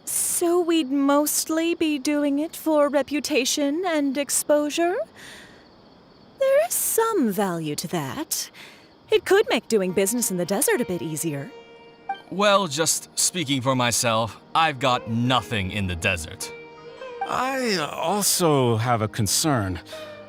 So we'd mostly be doing it for reputation and exposure? There is some value to that. It could make doing business in the desert a bit easier. Well, just speaking for myself, I've got nothing in the desert. I also have a concern.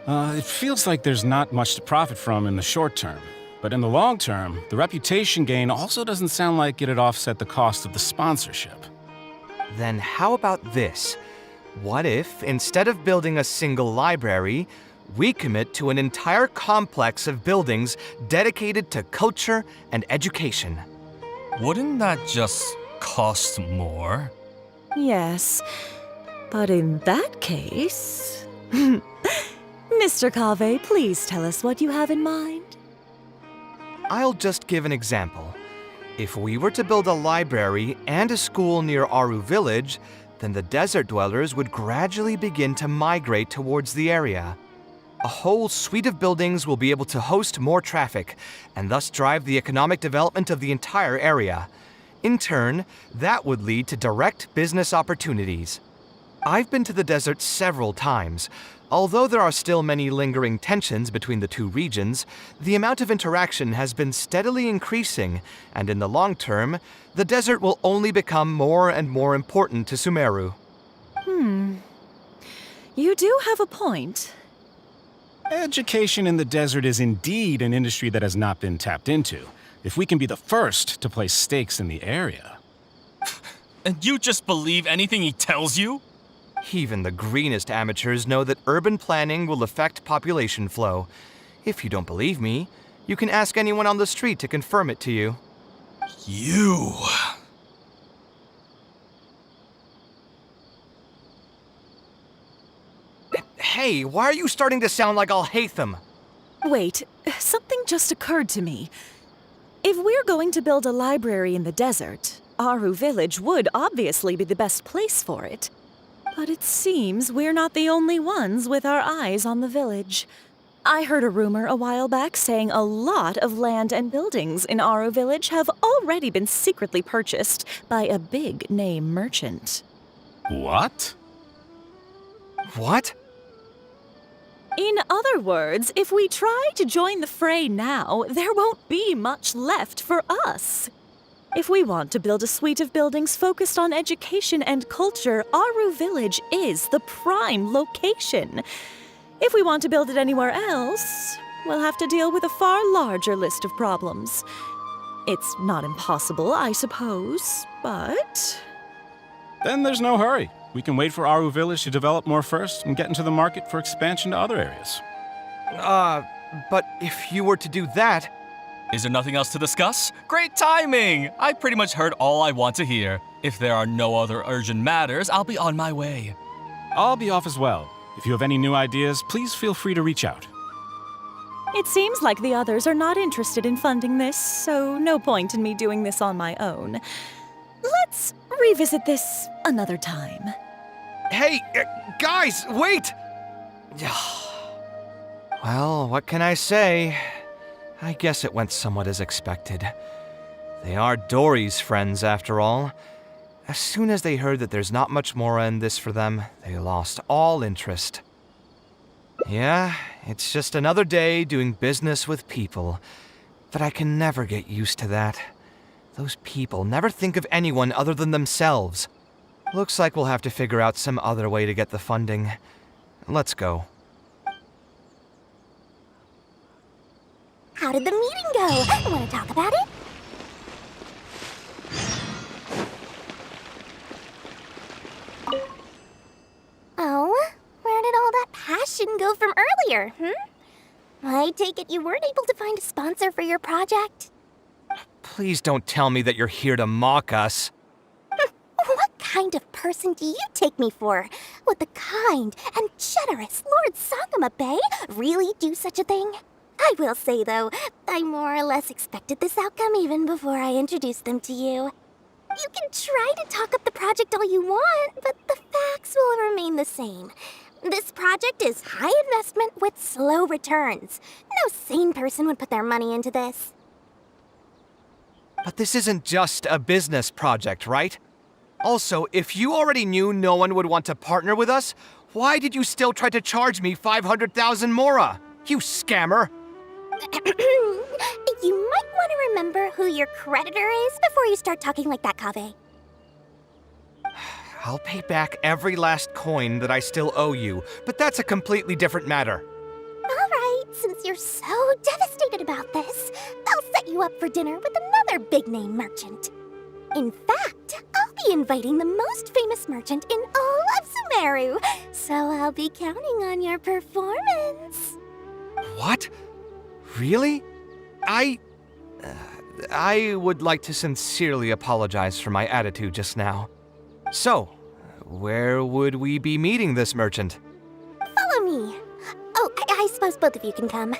It feels like there's not much to profit from in the short term. But in the long term, the reputation gain also doesn't sound like it'd offset the cost of the sponsorship. Then how about this? What if, instead of building a single library, we commit to an entire complex of buildings dedicated to culture and education? Wouldn't that just cost more? Yes, but in that case... Mr. Kaveh, please tell us what you have in mind. I'll just give an example. If we were to build a library and a school near Aru village, then the desert dwellers would gradually begin to migrate towards the area. A whole suite of buildings will be able to host more traffic, and thus drive the economic development of the entire area. In turn, that would lead to direct business opportunities. I've been to the desert several times. Although there are still many lingering tensions between the two regions, the amount of interaction has been steadily increasing, and in the long term, the desert will only become more and more important to Sumeru. You do have a point. Education in the desert is indeed an industry that has not been tapped into. If we can be the first to place stakes in the area. And you just believe anything he tells you? Even the greenest amateurs know that urban planning will affect population flow. If you don't believe me, you can ask anyone on the street to confirm it to you. You... Hey, why are you starting to sound like I'll hate them? Wait, something just occurred to me. If we're going to build a library in the desert, Aru village would obviously be the best place for it. But it seems we're not the only ones with our eyes on the village. I heard a rumor a while back saying a lot of land and buildings in Aru village have already been secretly purchased by a big-name merchant. What? What? In other words, if we try to join the fray now, there won't be much left for us. If we want to build a suite of buildings focused on education and culture, Aru village is the prime location. If we want to build it anywhere else, we'll have to deal with a far larger list of problems. It's not impossible, I suppose, but... Then there's no hurry. We can wait for Aru village to develop more first and get into the market for expansion to other areas. But if you were to do that... Is there nothing else to discuss? Great timing! I pretty much heard all I want to hear. If there are no other urgent matters, I'll be on my way. I'll be off as well. If you have any new ideas, please feel free to reach out. It seems like the others are not interested in funding this, so no point in me doing this on my own. Let's revisit this another time. Hey, guys, wait! Well, what can I say? I guess it went somewhat as expected. They are Dory's friends, after all. As soon as they heard that there's not much more in this for them, they lost all interest. Yeah, it's just another day doing business with people. But I can never get used to that. Those people never think of anyone other than themselves. Looks like we'll have to figure out some other way to get the funding. Let's go. How did the meeting go? Want to talk about it? Oh, where did all that passion go from earlier, I take it you weren't able to find a sponsor for your project? Please don't tell me that you're here to mock us. What kind of person do you take me for? Would the kind and generous Lord Sangama Bay really do such a thing? I will say, though, I more or less expected this outcome even before I introduced them to you. You can try to talk up the project all you want, but the facts will remain the same. This project is high investment with slow returns. No sane person would put their money into this. But this isn't just a business project, right? Also, if you already knew no one would want to partner with us, why did you still try to charge me 500,000 mora? You scammer! You might want to remember who your creditor is before you start talking like that, Kaveh. I'll pay back every last coin that I still owe you, but that's a completely different matter. All right, since you're so devastated about this, I'll set you up for dinner with another big-name merchant. In fact, I'll be inviting the most famous merchant in all of Sumeru, so I'll be counting on your performance. What? Really? I would like to sincerely apologize for my attitude just now. So, where would we be meeting this merchant? Follow me. Oh, I suppose both of you can come.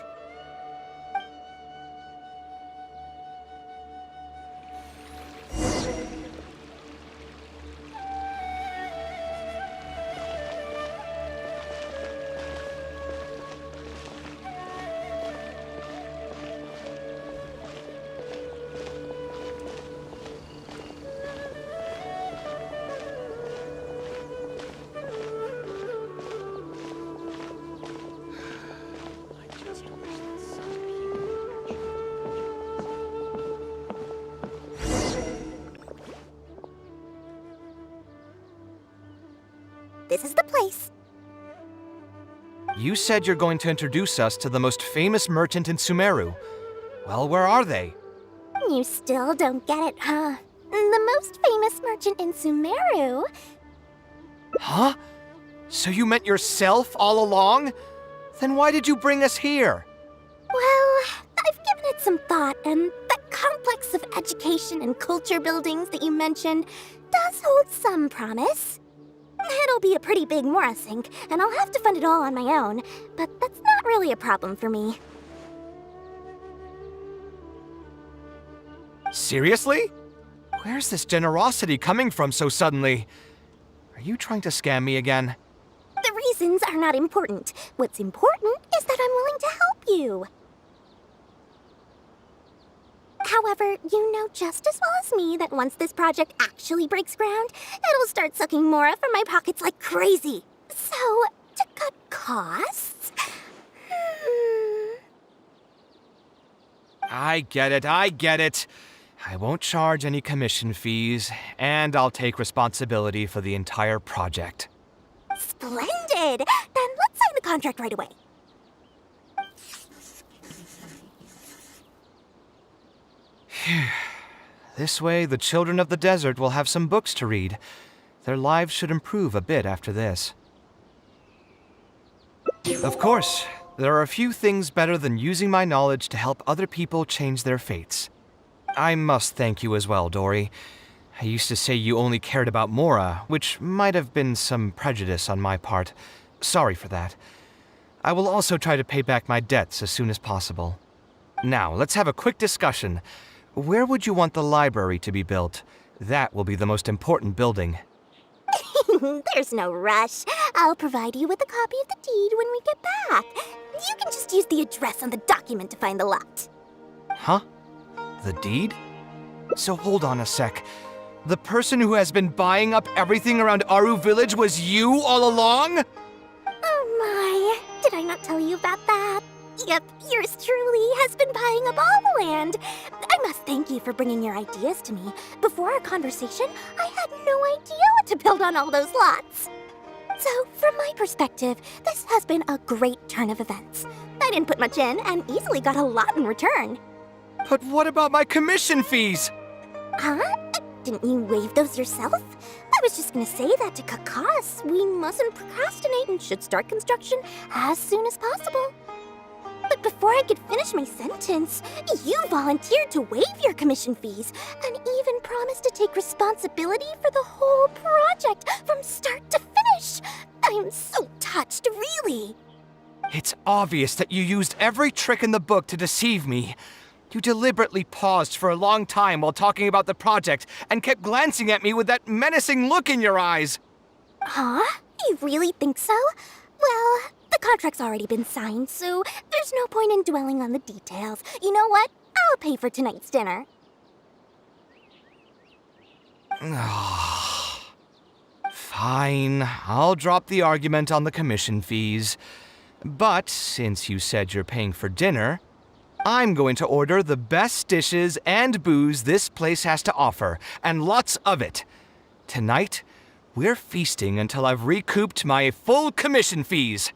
This is the place. You said you're going to introduce us to the most famous merchant in Sumeru. Well, where are they? You still don't get it, huh? The most famous merchant in Sumeru. Huh? So you meant yourself all along? Then why did you bring us here? Well, I've given it some thought, and that complex of education and culture buildings that you mentioned does hold some promise. It'll be a pretty big Mora sink, and I'll have to fund it all on my own, but that's not really a problem for me. Seriously? Where's this generosity coming from so suddenly? Are you trying to scam me again? The reasons are not important. What's important is that I'm willing to help you. However, you know just as well as me that once this project actually breaks ground, it'll start sucking Mora from my pockets like crazy. So, to cut costs... I get it. I won't charge any commission fees, and I'll take responsibility for the entire project. Splendid! Then let's sign the contract right away. This way, the children of the desert will have some books to read. Their lives should improve a bit after this. Of course, there are a few things better than using my knowledge to help other people change their fates. I must thank you as well, Dory. I used to say you only cared about Mora, which might have been some prejudice on my part. Sorry for that. I will also try to pay back my debts as soon as possible. Now, let's have a quick discussion. Where would you want the library to be built? That will be the most important building. There's no rush. I'll provide you with a copy of the deed when we get back. You can just use the address on the document to find the lot. Huh? The deed? So hold on a sec. The person who has been buying up everything around Aru Village was you all along? Oh my, did I not tell you about that? Yep, yours truly has been buying up all the land. I must thank you for bringing your ideas to me. Before our conversation, I had no idea what to build on all those lots. So, from my perspective, this has been a great turn of events. I didn't put much in and easily got a lot in return. But what about my commission fees? Huh? Didn't you waive those yourself? I was just gonna say that to cut costs. We mustn't procrastinate and should start construction as soon as possible. But before I could finish my sentence, you volunteered to waive your commission fees and even promised to take responsibility for the whole project from start to finish. I am so touched, really. It's obvious that you used every trick in the book to deceive me. You deliberately paused for a long time while talking about the project and kept glancing at me with that menacing look in your eyes. Huh? You really think so? Well, the contract's already been signed, so there's no point in dwelling on the details. You know what? I'll pay for tonight's dinner. Fine, I'll drop the argument on the commission fees. But since you said you're paying for dinner, I'm going to order the best dishes and booze this place has to offer, and lots of it. Tonight, we're feasting until I've recouped my full commission fees.